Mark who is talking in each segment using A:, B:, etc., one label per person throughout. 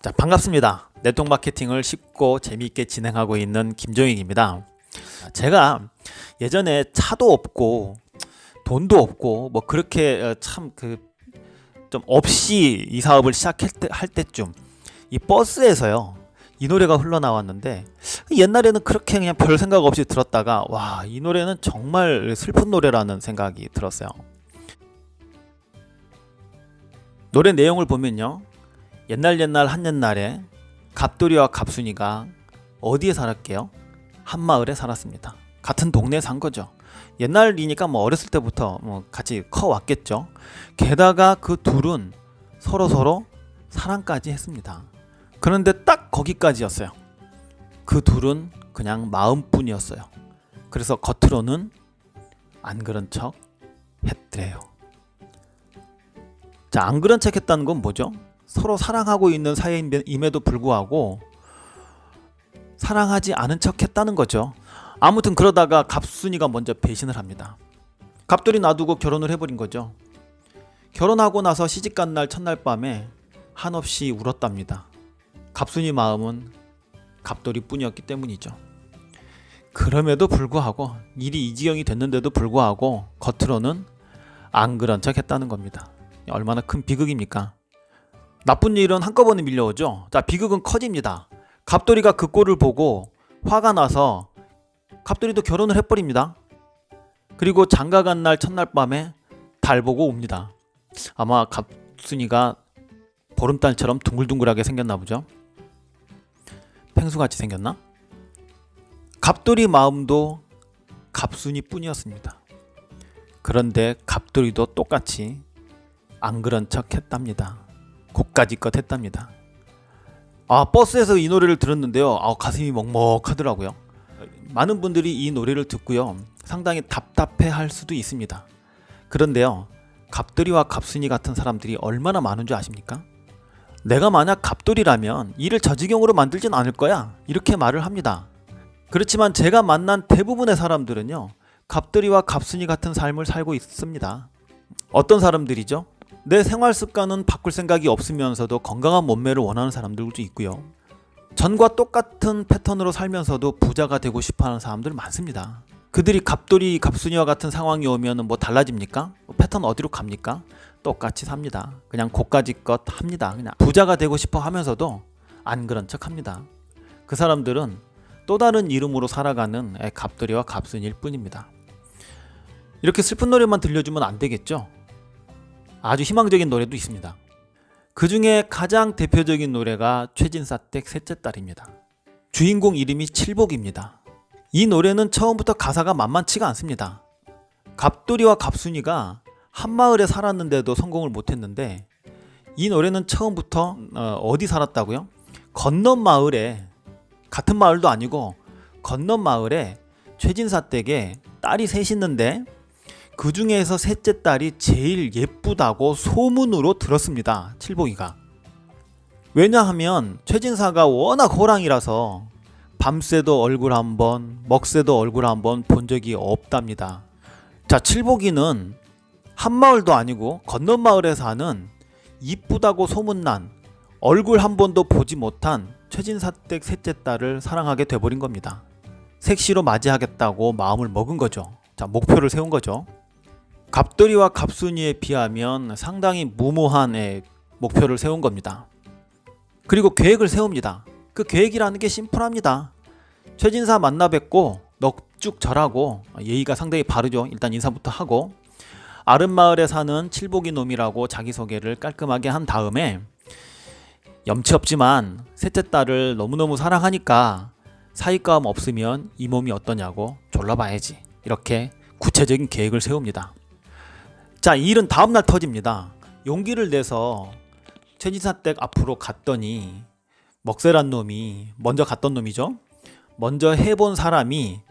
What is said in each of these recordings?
A: 자, 반갑습니다. 네트워크 마케팅을 쉽고 재미있게 진행하고 있는 김종익입니다. 제가 예전에 차도 없고 돈도 없고 뭐 그렇게 참 좀 없이 이 사업을 시작할 때쯤 이 버스에서요 이 노래가 흘러나왔는데, 옛날에는 그렇게 그냥 별 생각 없이 들었다가 와, 이 노래는 정말 슬픈 노래라는 생각이 들었어요. 노래 내용을 보면요, 옛날 한옛날에 갑돌이와 갑순이가 어디에 살았게요? 한마을에 살았습니다. 같은 동네에 산 거죠. 옛날이니까 뭐 어렸을 때부터 뭐 같이 커왔겠죠. 게다가 그 둘은 서로 사랑까지 했습니다. 그런데 딱 거기까지였어요. 그 둘은 그냥 마음뿐이었어요. 그래서 겉으로는 안 그런 척 했더래요. 자, 안 그런 척 했다는 건 뭐죠? 서로 사랑하고 있는 사이임에도 불구하고 사랑하지 않은 척 했다는 거죠. 아무튼 그러다가 갑순이가 먼저 배신을 합니다. 갑돌이 놔두고 결혼을 해버린 거죠. 결혼하고 나서 시집간 날 첫날 밤에 한없이 울었답니다. 갑순이 마음은 갑돌이 뿐이었기 때문이죠. 그럼에도 불구하고, 일이 이 지경이 됐는데도 불구하고 겉으로는 안 그런 척 했다는 겁니다. 얼마나 큰 비극입니까? 나쁜 일은 한꺼번에 밀려오죠. 자, 비극은 커집니다. 갑돌이가 그 꼴을 보고 화가 나서 갑돌이도 결혼을 해버립니다. 그리고 장가간 날 첫날 밤에 달 보고 옵니다. 아마 갑순이가 보름달처럼 둥글둥글하게 생겼나 보죠. 펭수같이 생겼나? 갑돌이 마음도 갑순이 뿐이었습니다. 그런데 갑돌이도 똑같이 안 그런 척 했답니다. 고까지껏 했답니다. 버스에서 이 노래를 들었는데요, 가슴이 먹먹하더라고요. 많은 분들이 이 노래를 듣고요, 상당히 답답해 할 수도 있습니다. 그런데요, 갑돌이와 갑순이 같은 사람들이 얼마나 많은 줄 아십니까? 내가 만약 갑돌이라면 일을 저 지경으로 만들진 않을 거야, 이렇게 말을 합니다. 그렇지만 제가 만난 대부분의 사람들은요, 갑돌이와 갑순이 같은 삶을 살고 있습니다. 어떤 사람들이죠? 내 생활 습관은 바꿀 생각이 없으면서도 건강한 몸매를 원하는 사람들도 있고요, 전과 똑같은 패턴으로 살면서도 부자가 되고 싶어하는 사람들 많습니다. 그들이 갑돌이 갑순이와 같은 상황이 오면 뭐 달라집니까? 패턴 어디로 갑니까? 똑같이 삽니다. 그냥 고까지껏 합니다. 그냥 부자가 되고 싶어 하면서도 안 그런 척 합니다. 그 사람들은 또 다른 이름으로 살아가는 갑돌이와 갑순이일 뿐입니다. 이렇게 슬픈 노래만 들려주면 안 되겠죠? 아주 희망적인 노래도 있습니다. 그 중에 가장 대표적인 노래가 최진사댁 셋째 딸입니다. 주인공 이름이 칠복입니다. 이 노래는 처음부터 가사가 만만치가 않습니다. 갑돌이와 갑순이가 한마을에 살았는데도 성공을 못했는데, 이 노래는 처음부터 어디 살았다고요? 건넌 마을에, 같은 마을도 아니고 건넌 마을에 최진사댁에 딸이 셋 있는데 그 중에서 셋째 딸이 제일 예쁘다고 소문으로 들었습니다. 칠복이가. 왜냐하면 최진사가 워낙 호랑이라서 밤새도 얼굴 한번, 먹새도 얼굴 한번 본 적이 없답니다. 자, 칠복이는 한마을도 아니고 건넌 마을에 사는 이쁘다고 소문난, 얼굴 한 번도 보지 못한 최진사댁 셋째 딸을 사랑하게 돼버린 겁니다. 색시로 맞이하겠다고 마음을 먹은 거죠. 자, 목표를 세운 거죠. 갑돌이와 갑순이에 비하면 상당히 무모한 목표를 세운 겁니다. 그리고 계획을 세웁니다. 그 계획이라는 게 심플합니다. 최진사 만나 뵙고 넉죽 절하고, 예의가 상당히 바르죠. 일단 인사부터 하고, 아름마을에 사는 칠복이 놈이라고 자기소개를 깔끔하게 한 다음에, 염치 없지만 셋째 딸을 너무너무 사랑하니까 사윗감 없으면 이 몸이 어떠냐고 졸라봐야지, 이렇게 구체적인 계획을 세웁니다. 자, 이 일은 다음날 터집니다. 용기를 내서 최진사댁 앞으로 갔더니, 먹새란 놈이, 먼저 갔던 놈이죠, 먼저 해본 사람이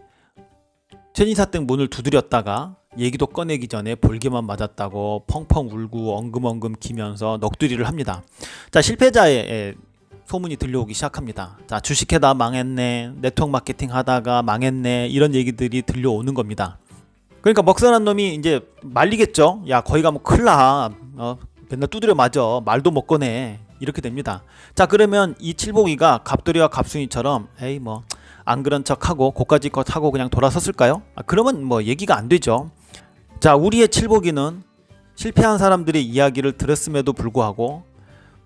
A: 최진사댁 문을 두드렸다가 얘기도 꺼내기 전에 볼기만 맞았다고 펑펑 울고 엉금엉금 기면서 넋두리를 합니다. 자, 실패자의 소문이 들려오기 시작합니다. 자, 주식해다 망했네, 네트워크 마케팅 하다가 망했네, 이런 얘기들이 들려오는 겁니다. 그러니까 먹새란 놈이 이제 말리겠죠. 야, 거기 가면 큰일 나. 맨날 두드려 맞아. 말도 못 꺼내. 이렇게 됩니다. 자, 그러면 이 칠복이가 갑돌이와 갑순이처럼 에이 뭐 안 그런 척하고 고까지껏 하고 그냥 돌아섰을까요? 그러면 뭐 얘기가 안 되죠. 자, 우리의 칠복이는 실패한 사람들의 이야기를 들었음에도 불구하고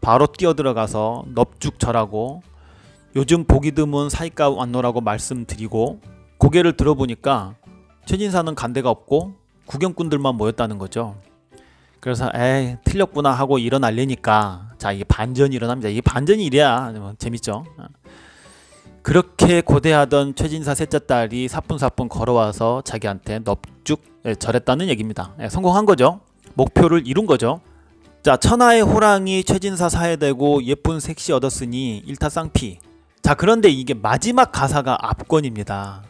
A: 바로 뛰어들어가서 넙죽절하고 요즘 보기 드문 사이가 왔노라고 말씀드리고 고개를 들어보니까 최진사는 간대가 없고 구경꾼들만 모였다는 거죠. 그래서 에이 틀렸구나 하고 일어나려니까 자, 이게 반전이 일어납니다. 이게 반전이 이래야 재밌죠. 그렇게 고대하던 최진사 셋째 딸이 사뿐사뿐 걸어와서 자기한테 넙죽 절했다는 얘기입니다. 성공한 거죠. 목표를 이룬 거죠. 자, 천하의 호랑이 최진사 사해되고 예쁜 색시 얻었으니 일타쌍피. 자, 그런데 이게 마지막 가사가 압권입니다.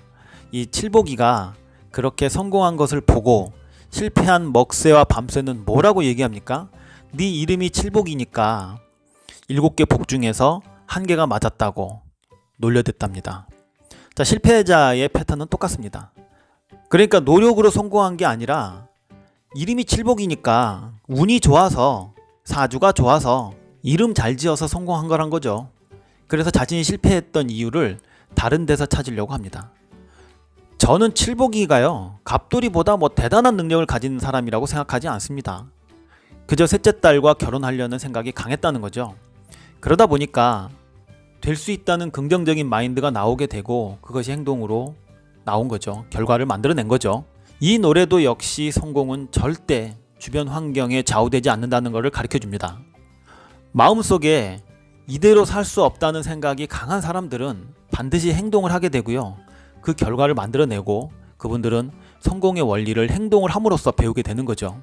A: 이 칠복이가 그렇게 성공한 것을 보고 실패한 먹새와 밤새는 뭐라고 얘기합니까? 네 이름이 칠복이니까 7개 복 중에서 1개가 맞았다고 놀려댔답니다. 자, 실패자의 패턴은 똑같습니다. 그러니까 노력으로 성공한 게 아니라 이름이 칠복이니까 운이 좋아서 사주가 좋아서 이름 잘 지어서 성공한 거란 거죠. 그래서 자신이 실패했던 이유를 다른 데서 찾으려고 합니다. 저는 칠복이가요 갑돌이보다 뭐 대단한 능력을 가진 사람이라고 생각하지 않습니다. 그저 셋째 딸과 결혼하려는 생각이 강했다는 거죠. 그러다 보니까 될 수 있다는 긍정적인 마인드가 나오게 되고 그것이 행동으로 나온 거죠. 결과를 만들어낸 거죠. 이 노래도 역시 성공은 절대 주변 환경에 좌우되지 않는다는 것을 가르쳐 줍니다. 마음속에 이대로 살 수 없다는 생각이 강한 사람들은 반드시 행동을 하게 되고요. 그 결과를 만들어내고 그분들은 성공의 원리를 행동을 함으로써 배우게 되는 거죠.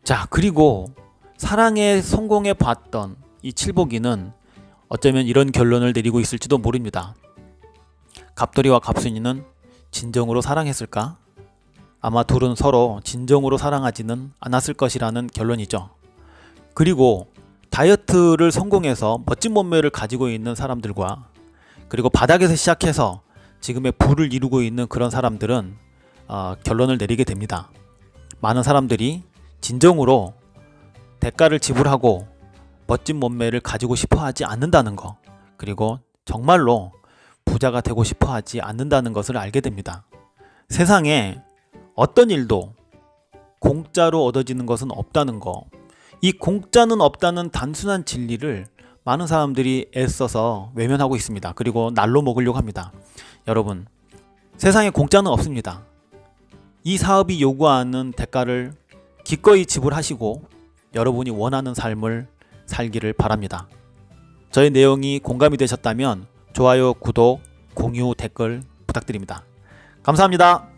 A: 자, 그리고 사랑에 성공해 봤던 이 칠복이는 어쩌면 이런 결론을 내리고 있을지도 모릅니다. 갑돌이와 갑순이는 진정으로 사랑했을까? 아마 둘은 서로 진정으로 사랑하지는 않았을 것이라는 결론이죠. 그리고 다이어트를 성공해서 멋진 몸매를 가지고 있는 사람들과 그리고 바닥에서 시작해서 지금의 부를 이루고 있는 그런 사람들은 결론을 내리게 됩니다. 많은 사람들이 진정으로 대가를 지불하고 멋진 몸매를 가지고 싶어 하지 않는다는 거, 그리고 정말로 부자가 되고 싶어 하지 않는다는 것을 알게 됩니다. 세상에 어떤 일도 공짜로 얻어지는 것은 없다는 거, 이 공짜는 없다는 단순한 진리를 많은 사람들이 애써서 외면하고 있습니다. 그리고 날로 먹으려고 합니다. 여러분, 세상에 공짜는 없습니다. 이 사업이 요구하는 대가를 기꺼이 지불하시고 여러분이 원하는 삶을 살기를 바랍니다. 저의 내용이 공감이 되셨다면 좋아요, 구독, 공유, 댓글 부탁드립니다. 감사합니다.